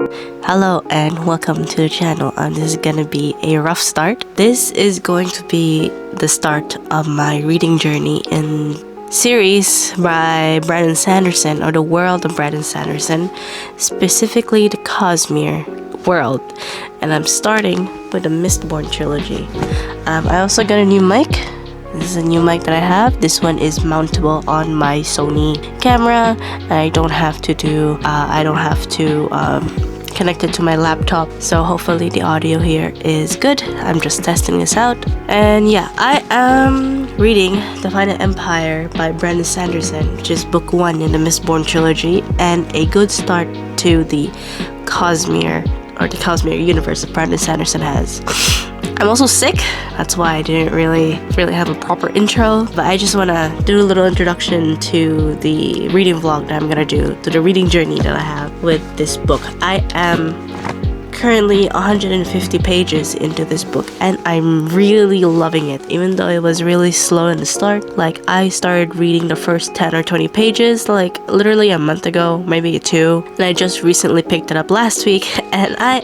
Hello and welcome to the channel. This is gonna be a rough start. This is going to be the start of my reading journey in series by Brandon Sanderson, or the world of Brandon Sanderson, specifically the Cosmere world. And I'm starting with the Mistborn trilogy. I also got a new mic. This is a new mic that I have. This one is mountable on my Sony camera. I don't have to connect it to my laptop, so hopefully the audio here is good. I'm just testing this out. And yeah, I am reading The Final Empire by Brandon Sanderson, which is book 1 in the Mistborn trilogy, and a good start to the Cosmere, or the Cosmere universe that Brandon Sanderson has. I'm also sick, that's why I didn't really have a proper intro, but I just want to do a little introduction to the reading vlog that I'm gonna do, to the reading journey that I have with this book. I am currently 150 pages into this book, and I'm really loving it, even though it was really slow in the start. Like, I started reading the first 10 or 20 pages like literally a month ago, maybe 2, and I just recently picked it up last week, and I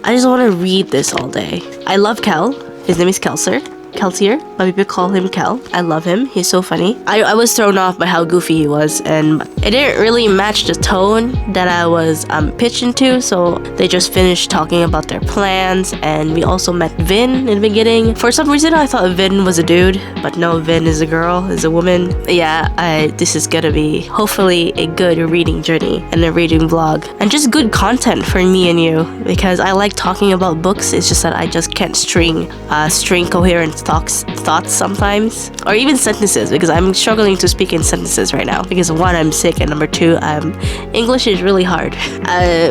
just want to read this all day. I love Kel. His name is Kelsier, but people call him Kel. I love him. He's so funny. I was thrown off by how goofy he was, and it didn't really match the tone that I was pitched into, so they just finished talking about their plans, and we also met Vin in the beginning. For some reason, I thought Vin was a dude, but no, Vin is a girl, is a woman. Yeah, this is gonna be hopefully a good reading journey and a reading vlog, and just good content for me and you, because I like talking about books. It's just that I just can't string coherent thoughts sometimes, or even sentences, because I'm struggling to speak in sentences right now, because 1, I'm sick, and number 2, English is really hard.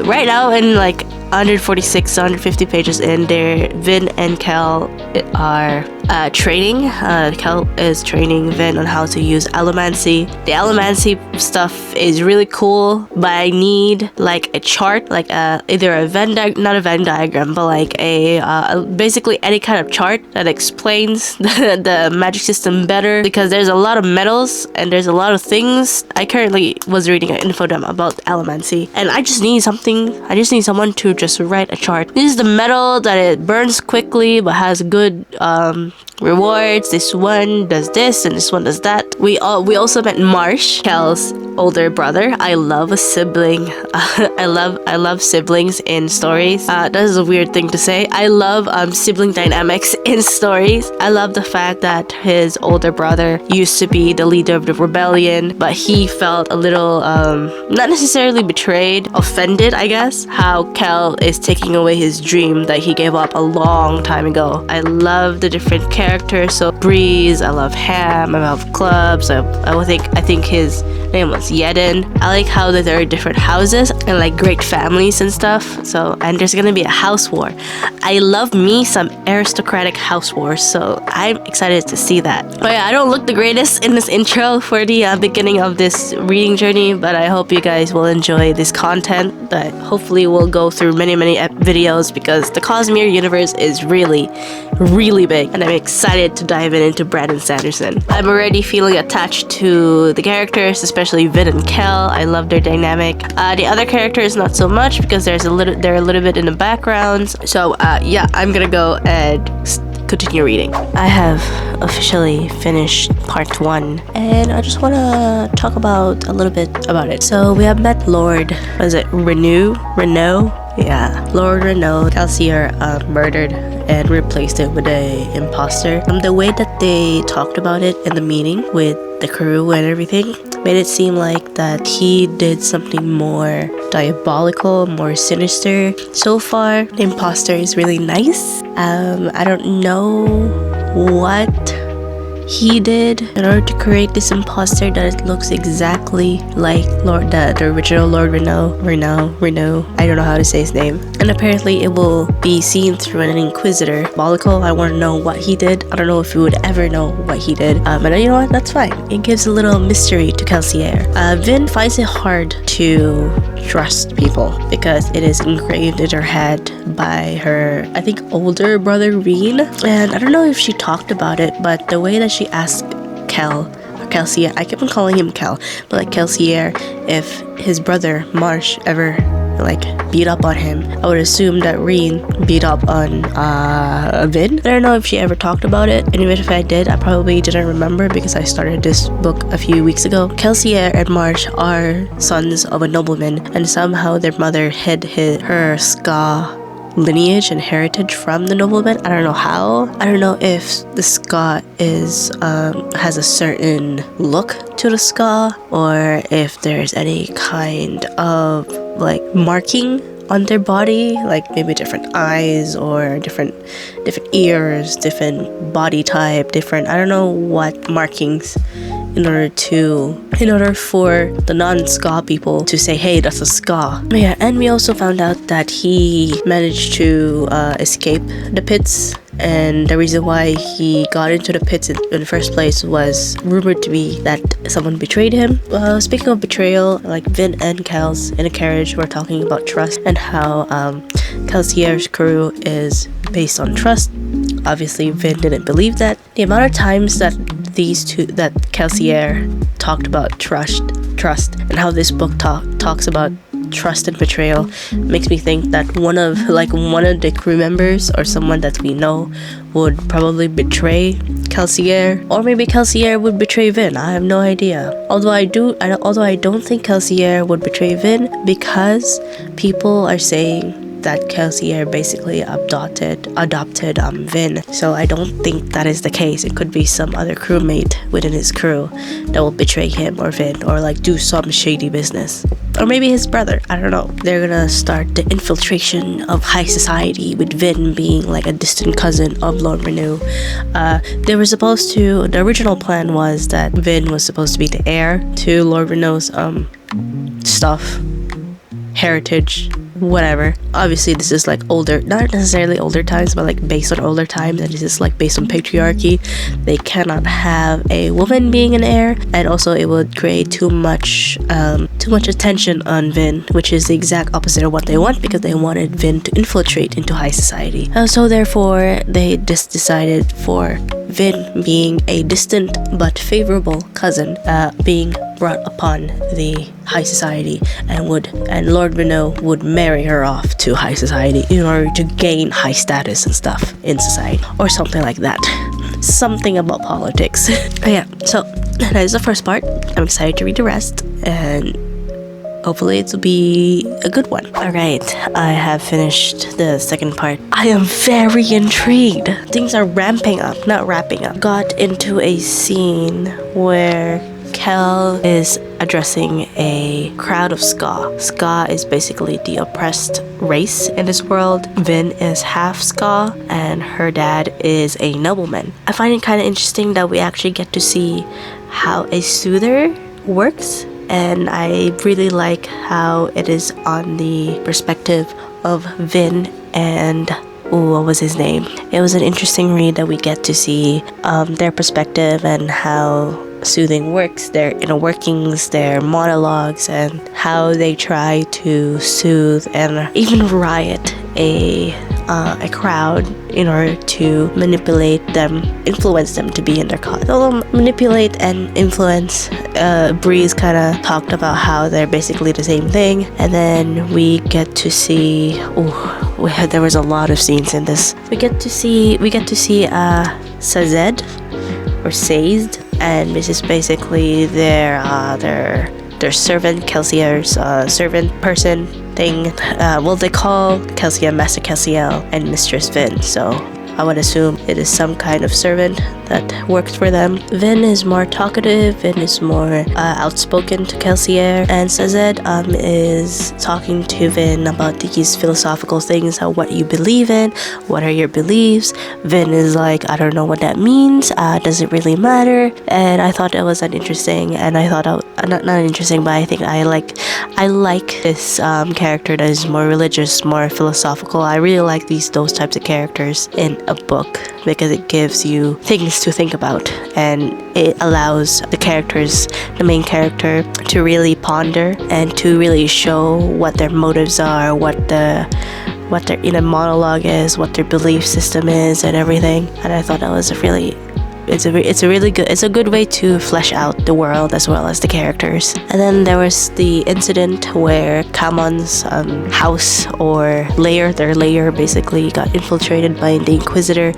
Right now, in like 146, 150 pages in there, Vin and Kel are training. Kel is training Vin on how to use allomancy. The allomancy stuff is really cool, but I need like a chart, like either not a Venn diagram, but like basically any kind of chart that explains the magic system better, because there's a lot of metals and there's a lot of things. I currently was reading an infodem about allomancy, and I just need someone to just write a chart. This is the metal that it burns quickly but has good rewards. This one does this and this one does that. We also met Marsh, Kel's older brother. I love a sibling. I love siblings in stories. That is a weird thing to say. I love sibling dynamics in stories. I love the fact that his older brother used to be the leader of the rebellion, but he felt a little not necessarily betrayed, offended, I guess, how Kel is taking away his dream that he gave up a long time ago. I love the different characters. So Breeze, I love Ham, I love Clubs. I think his name was Yedin. I like how that there are different houses and like great families and stuff. So, and there's gonna be a house war. I love me some aristocratic house wars, so I'm excited to see that. Oh yeah, I don't look the greatest in this intro for the beginning of this reading journey, but I hope you guys will enjoy this content that hopefully will go through many videos, because the Cosmere universe is really big, and I'm excited to dive into Brandon Sanderson. I'm already feeling attached to the characters, especially Vin and Kel. I love their dynamic. The other characters not so much, because they're a little bit in the background. So yeah, I'm gonna go and continue reading. I have officially finished part 1, and I just want to talk about a little bit about it. So we have met Lord, was it Renaud? Yeah, Lord Renaud. Kelsier murdered and replaced it with an imposter. The way that they talked about it in the meeting with the crew and everything made it seem like that he did something more diabolical, more sinister. So far, the imposter is really nice. I don't know what he did in order to create this imposter that looks exactly like the original Lord Renaud. I don't know how to say his name. And apparently it will be seen through an Inquisitor. Diabolical, I want to know what he did. I don't know if we would ever know what he did. But you know what? That's fine. It gives a little mystery to Kelsier. Vin finds it hard to trust people because it is engraved in her head by her, I think, older brother Reen. And I don't know if she talked about it, but the way that she asked Kelsier, I keep on calling him Kel, but like Kelsier, if his brother Marsh ever like beat up on him. I would assume that Reen beat up on Vin. I don't know if she ever talked about it, and even if I did, I probably didn't remember because I started this book a few weeks ago. Kelsier and Marsh are sons of a nobleman, and somehow their mother hid her ska lineage and heritage from the nobleman. I don't know how. I don't know if the ska is has a certain look to the ska, or if there's any kind of like marking on their body, like maybe different eyes or different ears, different body type, different, I don't know what markings, in order for the non-ska people to say, hey, that's a ska. Yeah, and we also found out that he managed to escape the pits, and the reason why he got into the pits in the first place was rumored to be that someone betrayed him. Speaking of betrayal, like Vin and Kels in a carriage were talking about trust and how Kelsier's crew is based on trust. Obviously, Vin didn't believe that. The amount of times that Kelsier talked about trust and how this book talks about trust and betrayal makes me think that one of the crew members or someone that we know would probably betray Kelsier, or maybe Kelsier would betray Vin. I have no idea. Although I don't think Kelsier would betray Vin, because people are saying that Kelsier basically adopted Vin. So I don't think that is the case. It could be some other crewmate within his crew that will betray him or Vin, or like do some shady business. Or maybe his brother, I don't know. They're gonna start the infiltration of high society, with Vin being like a distant cousin of Lord Renew. The original plan was that Vin was supposed to be the heir to Lord Renew's stuff, heritage, whatever. Obviously this is like older, not necessarily older times, but like based on older times, and this is like based on patriarchy. They cannot have a woman being an heir, and also it would create too much attention on Vin, which is the exact opposite of what they want, because they wanted Vin to infiltrate into high society. So therefore they just decided for Vin, being a distant but favorable cousin, being brought upon the high society, and Lord Renew would marry her off to high society in order to gain high status and stuff in society, or something like that. Something about politics. Yeah, so that is the first part. I'm excited to read the rest, and hopefully it will be a good one. Alright, I have finished the second part. I am very intrigued. Things are ramping up, not wrapping up. Got into a scene where Kel is addressing a crowd of ska. Ska is basically the oppressed race in this world. Vin is half ska, and her dad is a nobleman. I find it kind of interesting that we actually get to see how a soother works, and I really like how it is on the perspective of Vin and what was his name? It was an interesting read that we get to see their perspective and how soothing works, their inner workings, their monologues, and how they try to soothe and even riot a crowd in order to manipulate them, influence them to be in their cause. Although manipulate and influence, Breeze kind of talked about how they're basically the same thing, and then we get to see. There was a lot of scenes in this. We get to see Sazed or Sazed, and this is basically their servant, Kelsier's servant person thing. They call Kelsier Master Kelsiel and Mistress Vin, so I would assume it is some kind of servant that works for them. Vin is more talkative, Vin is more outspoken to Kelsier, and Sazed is talking to Vin about these philosophical things, what you believe in, what are your beliefs. Vin is like, I don't know what that means, does it really matter? And I thought that was interesting, and I thought not interesting, but I think I like this character that is more religious, more philosophical. I really like those types of characters in a book, because it gives you things to think about, and it allows the main character to really ponder and to really show what their motives are, what their inner monologue is, what their belief system is, and everything. And I thought that was really it's a good way to flesh out the world as well as the characters. And then there was the incident where Kamon's house or their lair basically got infiltrated by the Inquisitor.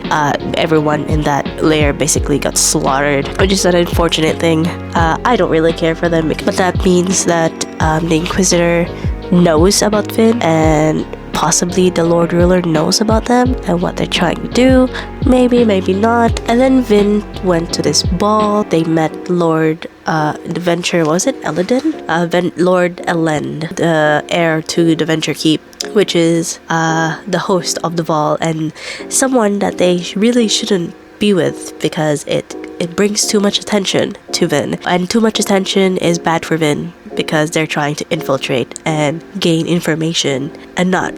Everyone in that lair basically got slaughtered, which is an unfortunate thing. I don't really care for them, but that means that the Inquisitor knows about Vin, and possibly the Lord Ruler knows about them and what they're trying to do. Maybe not. And then Vin went to this ball. They met Lord the Venture, was it Eledin? Lord Elend, the heir to the Venture Keep, which is the host of the ball, and someone that they really shouldn't be with because it brings too much attention to Vin, and too much attention is bad for Vin because they're trying to infiltrate and gain information and not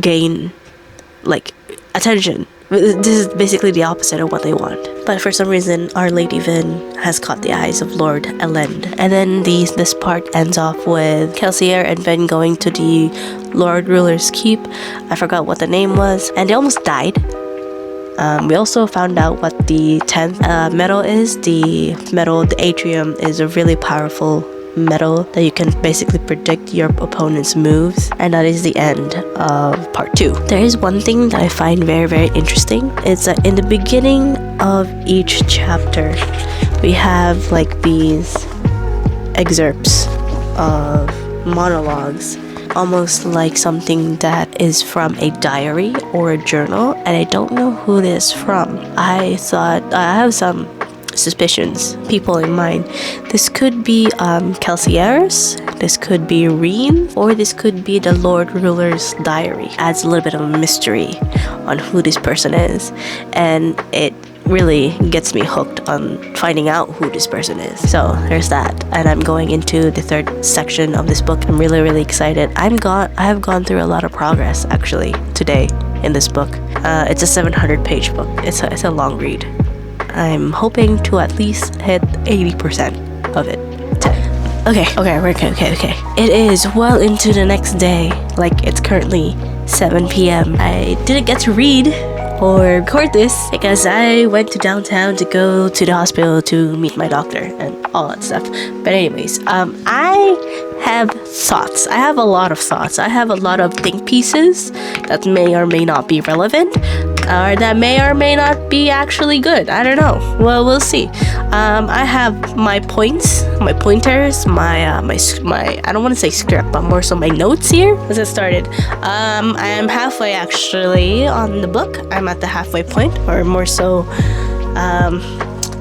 gain like attention. This is basically the opposite of what they want. But for some reason, Our Lady Vin has caught the eyes of Lord Elend. And then this part ends off with Kelsier and Vin going to the Lord Ruler's Keep. I forgot what the name was, and they almost died. We also found out what the 10th metal is. The atrium is a really powerful metal that you can basically predict your opponent's moves, and that is the end of part 2. There is one thing that I find very, very interesting. It's that in the beginning of each chapter, we have like these excerpts of monologues, almost like something that is from a diary or a journal, and I don't know who this is from. I have some suspicions, people in mind. This could be Kelsier's, this could be Reen, or this could be the Lord Ruler's diary. Adds a little bit of a mystery on who this person is, and it really gets me hooked on finding out who this person is. So there's that, and I'm going into the 3rd section of this book. I'm really, really excited. I have gone through a lot of progress actually today in this book. It's a 700-page book. It's a long read. I'm hoping to at least hit 80% of it. Okay. It is well into the next day. Like, it's currently 7 p.m. I didn't get to read or record this because I went to downtown to go to the hospital to meet my doctor and all that stuff. But anyways, I have thoughts. I have a lot of thoughts. I have a lot of think pieces that may or may not be relevant, or that may or may not be actually good. I don't know. Well, we'll see. I have my points, my pointers, my I don't want to say script, but more so my notes here. Let's get started. I am halfway actually on the book. I'm at the halfway point, or more so,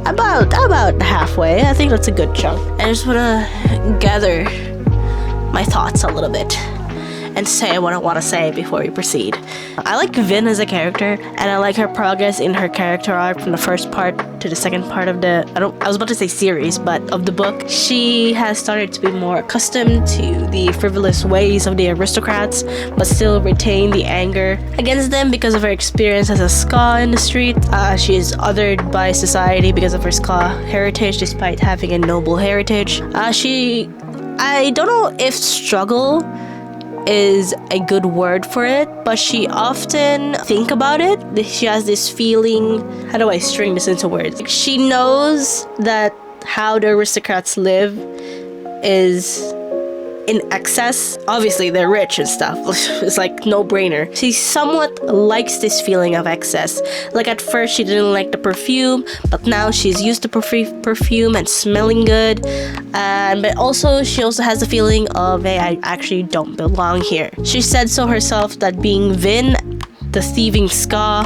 about halfway. I think that's a good chunk. I just want to gather my thoughts a little bit and say what I want to say before we proceed. I like Vin as a character, and I like her progress in her character arc from the first part to the second part of the, I was about to say series, but of the book. She has started to be more accustomed to the frivolous ways of the aristocrats, but still retain the anger against them because of her experience as a ska in the street. She is othered by society because of her ska heritage, despite having a noble heritage. I don't know if struggle is a good word for it, but she often think about it. She has this feeling, how do I string this into words? She knows that how the aristocrats live is in excess. Obviously they're rich and stuff. It's like no brainer. She somewhat likes this feeling of excess. Like at first she didn't like the perfume, but now she's used to perfume and smelling good. But also she also has the feeling of, hey, I actually don't belong here. She said so herself that being Vin, the thieving ska,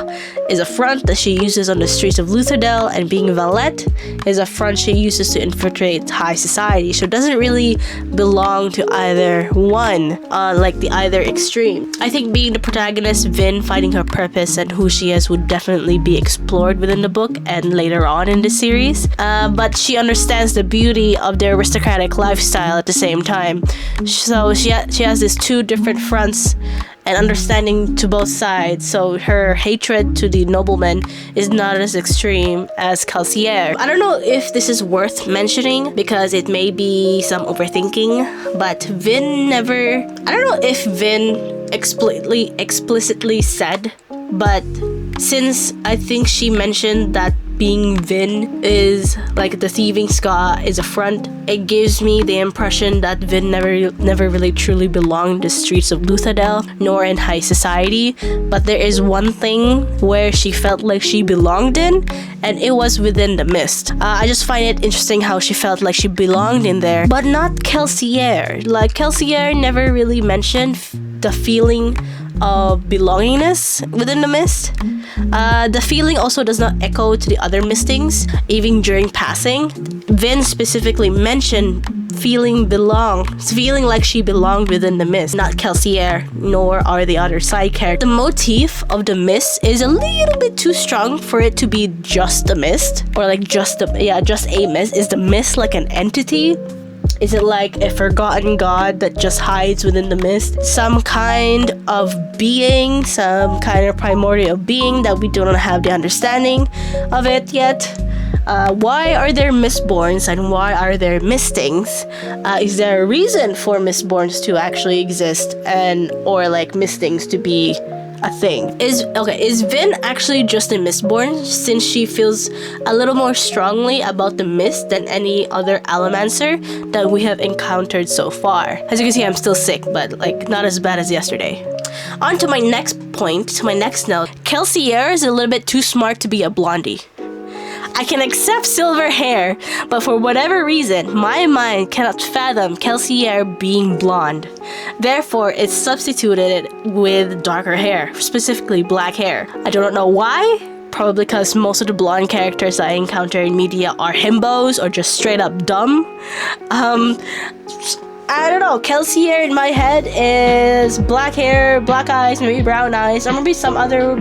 is a front that she uses on the streets of Lutherdale, and being Valette is a front she uses to infiltrate high society. She doesn't really belong to either one, like the either extreme. I think being the protagonist, Vin finding her purpose and who she is would definitely be explored within the book and later on in the series. But she understands the beauty of their aristocratic lifestyle at the same time. So she has these two different fronts and understanding to both sides, so her hatred to the nobleman is not as extreme as Kelsier. I don't know if this is worth mentioning because it may be some overthinking, but Vin never, I don't know if Vin explicitly said, but since I think she mentioned that being Vin is like the thieving ska is a front. It gives me the impression that Vin never really truly belonged in the streets of Luthadel, nor in high society. But there is one thing where she felt like she belonged in, and it was within the mist. I just find it interesting how she felt like she belonged in there, but not Kelsier. Like Kelsier never really mentioned the feeling of belongingness within the mist. The feeling also does not echo to the other mistings, even during passing. Vin specifically mentioned feeling like she belonged within the mist, not Kelsier, nor are the other side characters. The motif of the mist is a little bit too strong for it to be just the mist, or like just a mist. Is the mist like an entity? Is it like a forgotten god that just hides within the mist? Some kind of being, some kind of primordial being that we do not have the understanding of it yet. Why are there mistborns and why are there mistings? Is there a reason for mistborns to actually exist or like mistings to be a thing? Is Vin actually just a mistborn, since she feels a little more strongly about the mist than any other Allomancer that we have encountered so far? As you can see, I'm still sick, but like not as bad as yesterday. On to my next point, to my next note. Kelsier is a little bit too smart to be a blondie. I can accept silver hair, but for whatever reason, my mind cannot fathom Kelsier being blonde. Therefore, it's substituted with darker hair, specifically black hair. I do not know why. Probably because most of the blonde characters I encounter in media are himbos or just straight up dumb. I don't know. Kelsier in my head is black hair, black eyes, maybe brown eyes, or maybe some other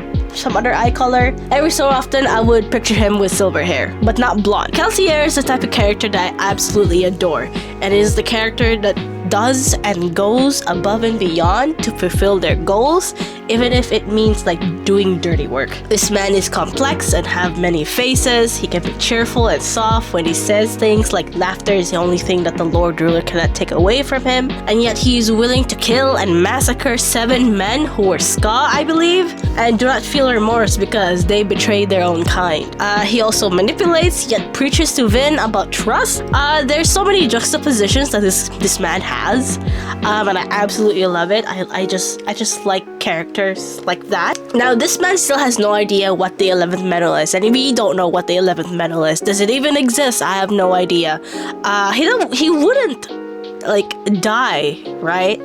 eye color. Every so often, I would picture him with silver hair, but not blonde. Kelsier is the type of character that I absolutely adore, and is the character that does and goes above and beyond to fulfill their goals, even if it means like doing dirty work. This man is complex and have many faces. He can be cheerful and soft when he says things like laughter is the only thing that the Lord Ruler cannot take away from him, and yet he is willing to kill and massacre 7 men who were ska, I believe, and do not feel remorse because they betrayed their own kind. He also manipulates yet preaches to Vin about trust. There's so many juxtapositions that this man has, and I absolutely love it. I just like characters like that. Now, this man still has no idea what the 11th metal is, and we don't know what the 11th metal is. Does it even exist? I have no idea. He wouldn't like die, right?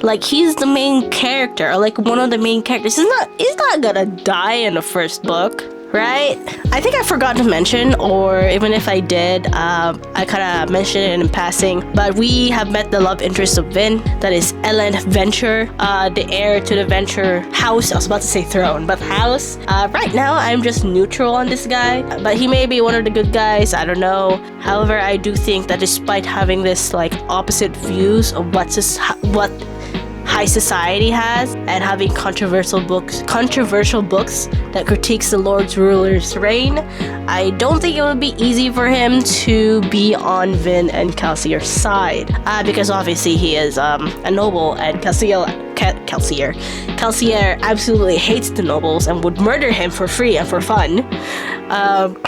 Like, he's the main character, or like one of the main characters. He's not gonna die in the first book, right? I think I forgot to mention, or even if I did, I kind of mentioned it in passing, but we have met the love interest of Vin, that is Ellen Venture, the heir to the Venture house. I was about to say throne, but house. Right now, I'm just neutral on this guy, but he may be one of the good guys, I don't know. However, I do think that despite having this like opposite views of what high society has, and having controversial books that critiques the Lord's Ruler's reign, I don't think it would be easy for him to be on Vin and Kelsier's side, because obviously he is a noble, and Kelsier absolutely hates the nobles and would murder him for free and for fun.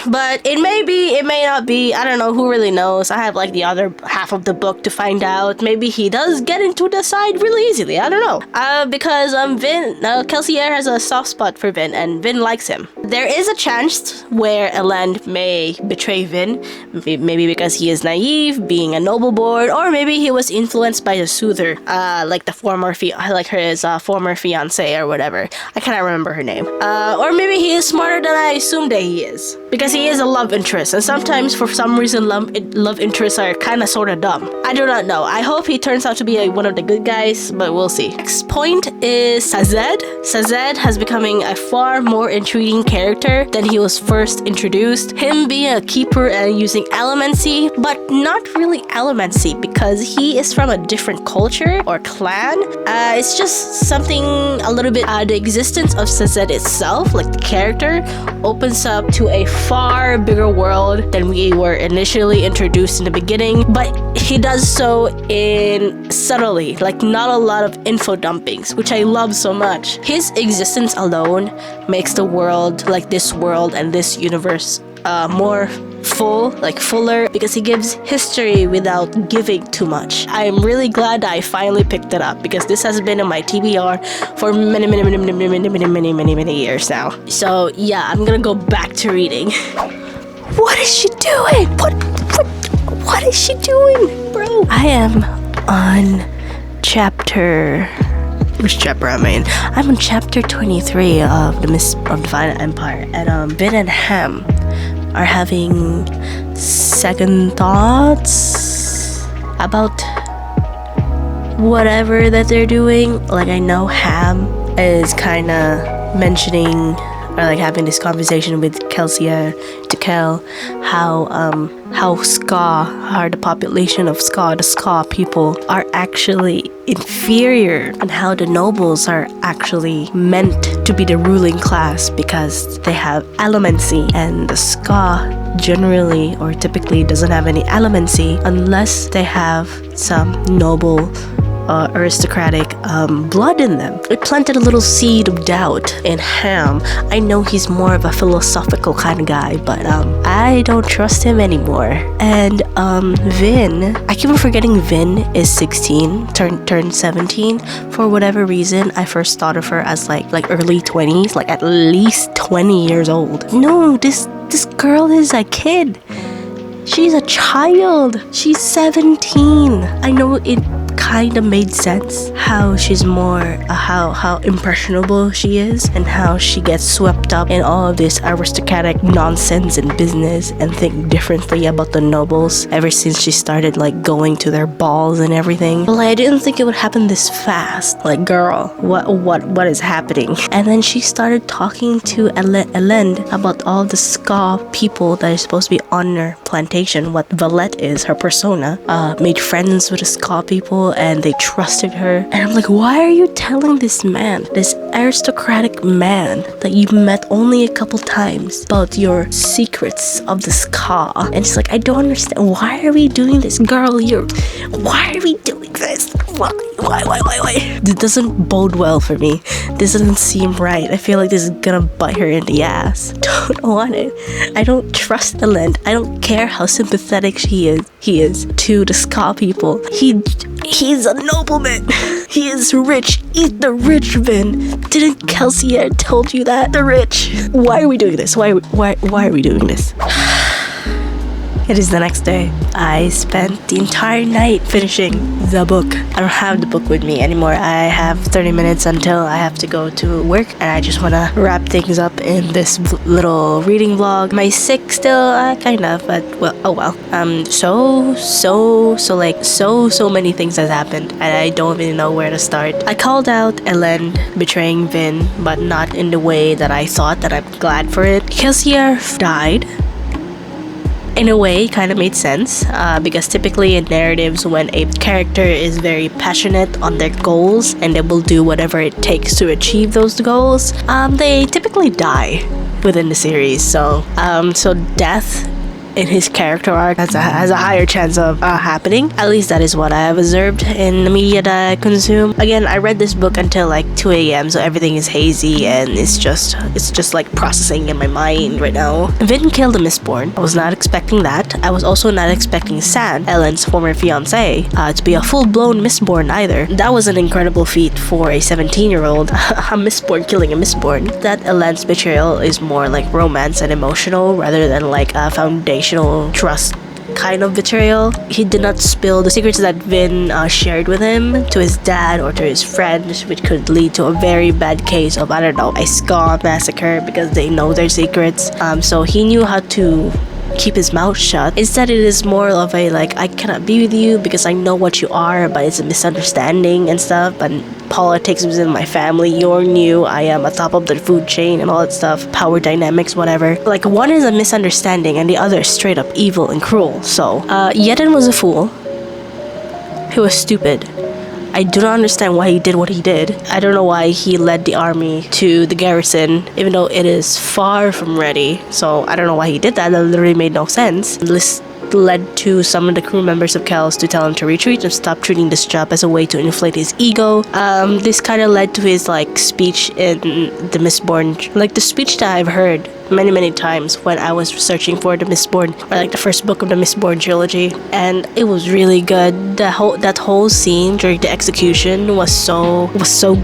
But it may be, it may not be. I don't know. Who really knows? I have like the other half of the book to find out. Maybe he does get into the side really easily. I don't know. Because Kelsier has a soft spot for Vin, and Vin likes him. There is a chance where Ellen may betray Vin, maybe because he is naive, being a noble-born, or maybe he was influenced by the Soother, like the former his former fiance or whatever. I cannot remember her name. Or maybe he is smarter than I assumed that he is, because he is a love interest, and sometimes for some reason love interests are kind of sort of dumb. I do not know. I hope he turns out to be one of the good guys, but we'll see. Next point is Sazed. Sazed has becoming a far more intriguing character than he was first introduced. Him being a keeper and using allomancy, but not really allomancy, because he is from a different culture or clan. It's just something a little bit, the existence of Sazed itself, like the character, opens up to a far bigger world than we were initially introduced in the beginning, but he does so in subtly, like not a lot of info dumpings, which I love so much. His existence alone makes the world, like this world and this universe, more fuller, because he gives history without giving too much. I am really glad that I finally picked it up, because this has been in my TBR for many years now. So yeah, I'm gonna go back to reading. What is she doing? What is she doing, bro? I am on chapter... Which chapter am I in? I'm on chapter 23 of the Violet Empire, and Vin and Ham are having second thoughts about whatever that they're doing. Like, I know Ham is kind of mentioning, or like having this conversation with Kelsier to Kel, how the population of the Ska people are actually inferior, and how the nobles are actually meant to be the ruling class because they have allomancy, and the Ska generally or typically doesn't have any allomancy unless they have some noble aristocratic blood in them. It planted a little seed of doubt in Ham. I know he's more of a philosophical kind of guy, but I don't trust him anymore. And Vin, I keep on forgetting Vin is 16, turned 17. For whatever reason, I first thought of her as like early 20s, like at least 20 years old. No, this girl is a kid. She's a child. She's 17. I know it kind of made sense how she's more how impressionable she is, and how she gets swept up in all of this aristocratic nonsense and business and think differently about the nobles ever since she started like going to their balls and everything. But like, I didn't think it would happen this fast. Like, girl, what is happening? And then she started talking to Elend about all the Ska people that are supposed to be on her plantation, what Valette is, her persona, made friends with the Ska people, and they trusted her. And I'm like, why are you telling this man, this aristocratic man that you met only a couple times, about your secrets of the Ska? And she's like, I don't understand. Why are we doing this? Girl, why are we doing this? Why? This doesn't bode well for me. This doesn't seem right. I feel like this is gonna bite her in the ass. Don't want it. I don't trust Elend. I don't care how sympathetic he is to the Ska people. He's a nobleman. He is rich. He's the rich Vin. Didn't Kelsier told you that? The rich. Why are we doing this? Why are we doing this? It is the next day. I spent the entire night finishing the book. I don't have the book with me anymore. I have 30 minutes until I have to go to work, and I just want to wrap things up in this little reading vlog. Am I sick still? Kind of, but well, oh well. So many things has happened, and I don't even know where to start. I called out Elend betraying Vin, but not in the way that I thought, that I'm glad for it. Kelsier died. In a way, kind of made sense, because typically in narratives, when a character is very passionate on their goals and they will do whatever it takes to achieve those goals, they typically die within the series. So death in his character arc has a higher chance of happening. At least that is what I have observed in the media that I consume. Again, I read this book until like 2 a.m. so everything is hazy, and it's just like processing in my mind right now. Vin killed a mistborn. I was not expecting that. I was also not expecting San, Elend's former fiance, to be a full-blown mistborn either. That was an incredible feat for a 17-year-old. A mistborn killing a mistborn. That Elend's betrayal is more like romance and emotional rather than like a foundational trust kind of betrayal. He did not spill the secrets that Vin shared with him to his dad or to his friends, which could lead to a very bad case of, I don't know, a Ska massacre, because they know their secrets. So he knew how to keep his mouth shut. Instead, it is more of a like, I cannot be with you because I know what you are, but it's a misunderstanding and stuff, and politics within my family, you're new, I am atop of the food chain and all that stuff, power dynamics, whatever. Like, one is a misunderstanding and the other is straight up evil and cruel. So Yeden was a fool. He was stupid. I do not understand why he did what he did. I don't know why he led the army to the garrison, even though it is far from ready. So I don't know why he did that. That literally made no sense. This led to some of the crew members of Kells to tell him to retreat and stop treating this job as a way to inflate his ego. This kind of led to his like speech in the Mistborn, like the speech that I've heard many times when I was searching for the Mistborn, or like the first book of the Mistborn trilogy, and it was really good. That whole scene during the execution was so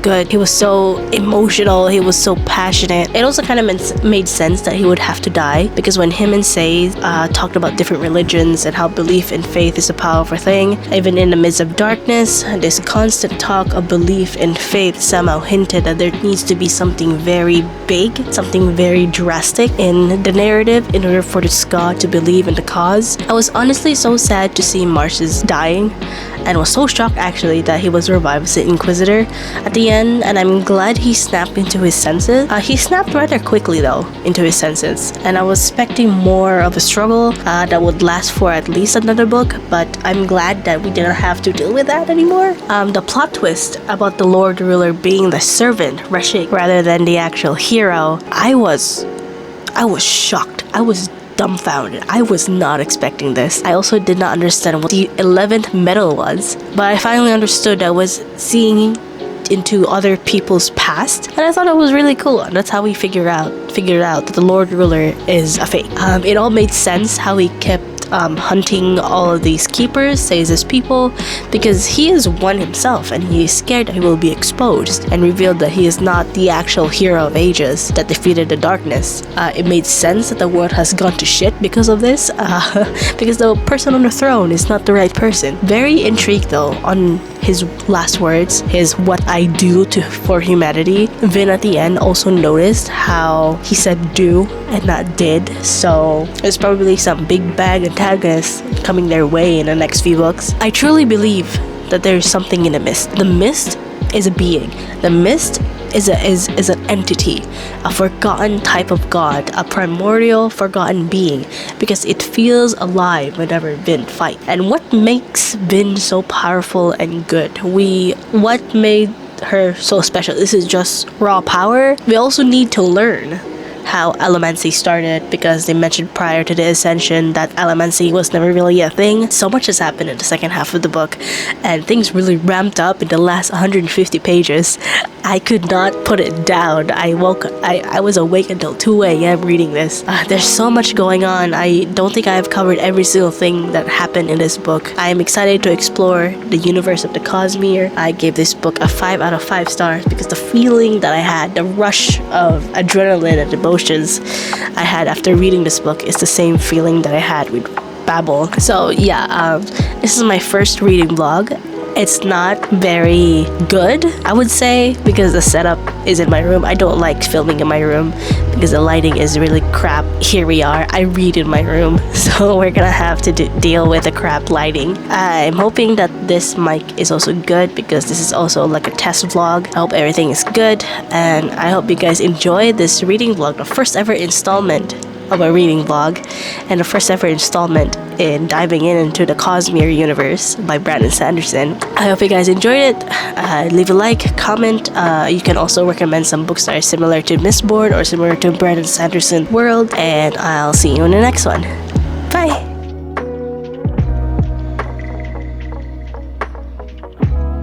good. He was so emotional. He was so passionate. It also kind of made sense that he would have to die, because when him and Say talked about different religions and how belief in faith is a powerful thing, even in the midst of darkness, this constant talk of belief in faith somehow hinted that there needs to be something very big, something very drastic in the narrative in order for this god to believe in the cause. I was honestly so sad to see Marcius dying, and was so shocked actually that he was revived as the Inquisitor at the end, and I'm glad he snapped into his senses. He snapped rather quickly though into his senses, and I was expecting more of a struggle that would last for at least another book, but I'm glad that we didn't have to deal with that anymore. The plot twist about the Lord Ruler being the servant, Rashik, rather than the actual hero, I was shocked. I was dumbfounded. I was not expecting this. I also did not understand what the 11th medal was, but I finally understood. I was seeing into other people's past, and I thought it was really cool. And that's how we figured out that the Lord Ruler is a fake. It all made sense how he kept hunting all of these keepers, says his people, because he is one himself, and he is scared that he will be exposed and revealed that he is not the actual hero of ages that defeated the darkness. It made sense that the world has gone to shit because of this, because the person on the throne is not the right person. Very intrigued though on his last words, his "what I do for humanity." Vin at the end also noticed how he said "do" and not "did," so there's probably some big bag antagonists coming their way in the next few books. I truly believe that there's something in the mist. The mist is a being. The mist is an entity, a forgotten type of god, a primordial forgotten being, because it feels alive whenever Vin fight. And what makes Vin so powerful and good? What made her so special? This is just raw power. We also need to learn how Allomancy started, because they mentioned prior to the Ascension that Allomancy was never really a thing. So much has happened in the second half of the book, and things really ramped up in the last 150 pages. I could not put it down. I was awake until 2 a.m. reading this. There's so much going on. I don't think I've covered every single thing that happened in this book. I am excited to explore the universe of the Cosmere. I gave this book a 5 out of 5 stars because the feeling that I had, the rush of adrenaline and emotions I had after reading this book is the same feeling that I had with Babel. So yeah, this is my first reading vlog. It's not very good, I would say, because the setup is in my room. I don't like filming in my room because the lighting is really crap. Here we are. I read in my room, so we're gonna have to deal with the crap lighting. I'm hoping that this mic is also good, because this is also like a test vlog. I hope everything is good, and I hope you guys enjoy this reading vlog, the first ever installment of a reading vlog, and the first ever installment in diving into the Cosmere universe by Brandon Sanderson. I hope you guys enjoyed it. Leave a like, comment. You can also recommend some books that are similar to Mistborn or similar to Brandon Sanderson world, and I'll see you in the next one. Bye!